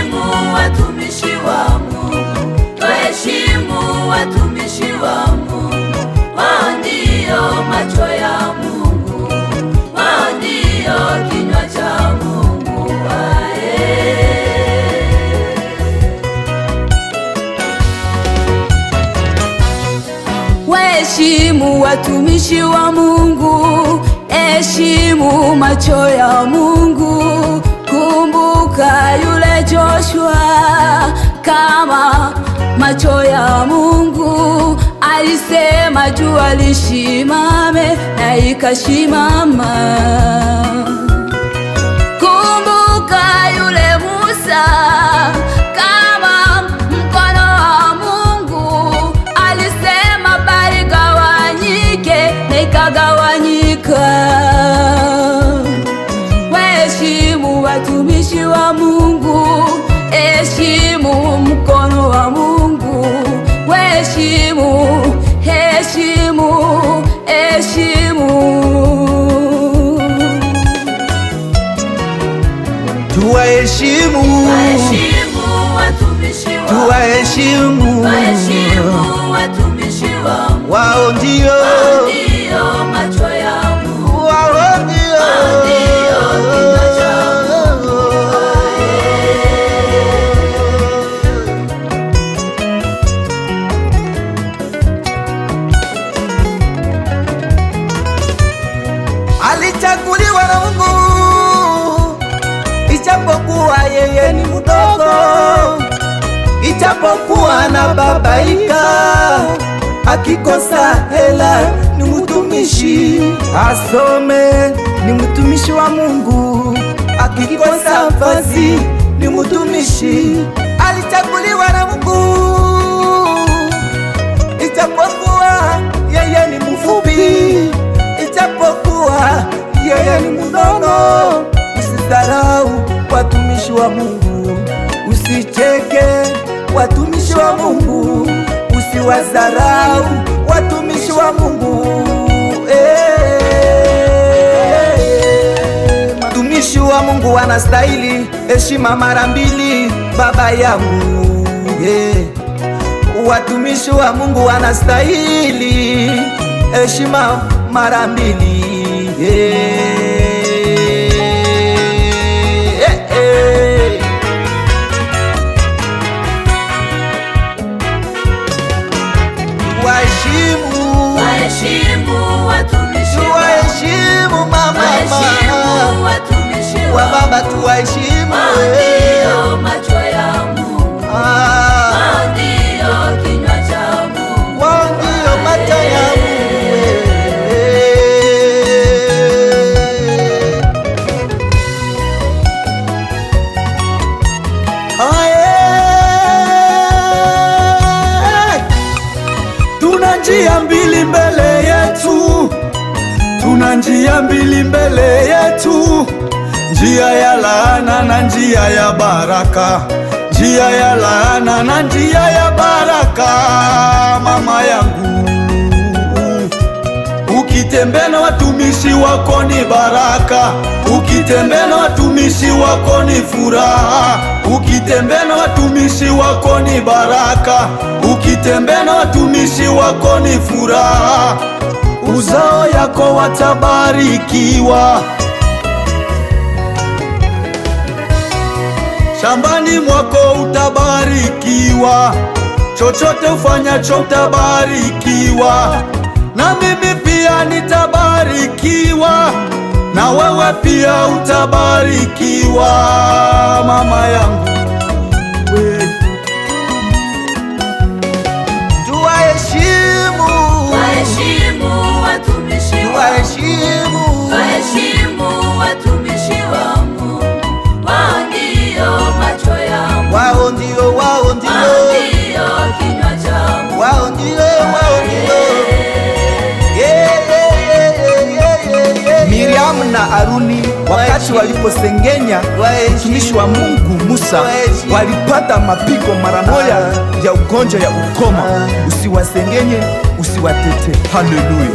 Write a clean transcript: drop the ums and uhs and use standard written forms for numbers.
Tuheshimu watumishi wa Mungu, tuheshimu watumishi wa Mungu. Wao ndio macho ya Mungu, wao ndio kinywa cha Mungu. Waheshimu watumishi wa Mungu, heshimu macho ya Mungu. Kumbuka yule Joshua, kama macho ya Mungu alisema jua lishimame na ikashimama. Kumbuka yule Musa, kama mkono wa Mungu alisema bahari gawanyike na ikagawanyika. Waheshimu watumishi wa Mungu, heshimu mkono wa Mungu. Waheshimu, heshimu, heshimu. Tuwaheshimu watumishi wa Mungu, tuwaheshimu watumishi wa Mungu. Wao ndio macho ya Mungu, wao ndio kinywa cha Mungu. Alichaguliwa na Mungu, ijapokuwa yeye ni mdogo, ijapokuwa anababaika, akikosa hela ni mtumishi, asome ni mtumishi wa Mungu, akikosa vazi ni mtumishi. Alichaguliwa na Mungu, ijapokuwa yeye ni mfupi, ijapokuwa yeye ni mdogo. Usidharau watumishi wa Mungu, usicheke watumishi wa Mungu, usiwadharau watumishi wa Mungu. Watumishi wa Mungu wanastahili heshima mara mbili, baba yangu. Watumishi wa Mungu wanastahili heshima mara mbili. Waheshimu watumishi wa mama, watumishi wa baba, tuwaheshimu. Ndio macho ya Mungu, ndio kinywa cha Mungu, ndio macho ya Mungu. Tuna njia mbili mbele yetu, tuna njia mbili mbele yetu, njia ya laana na njia ya baraka, njia ya laana na njia ya baraka. Mama yangu, ukitembea na watumishi wako ni baraka, ukitembea na watumishi wako ni furaha, ukitembea na watumishi wako ni baraka, ukitembea na watumishi wako ni furaha. Uzao yako watabarikiwa, shambani mwako utabarikiwa, chochote ufanyacho utabarikiwa. Na mimi pia nitabarikiwa, na wewe pia utabarikiwa. Mama yangu, tuwaheshimu watumishi wa Mungu, wao ndio macho ya Mungu, wao ndio kinywa cha Mungu, wao ndio. Miriam na Aruni wakati waliposengenya mtumishi wa Mungu Musa, walipata mapigo mara moja ya ugonjwa ya ukoma. Usiwasengenye, usiwatete. Haleluya.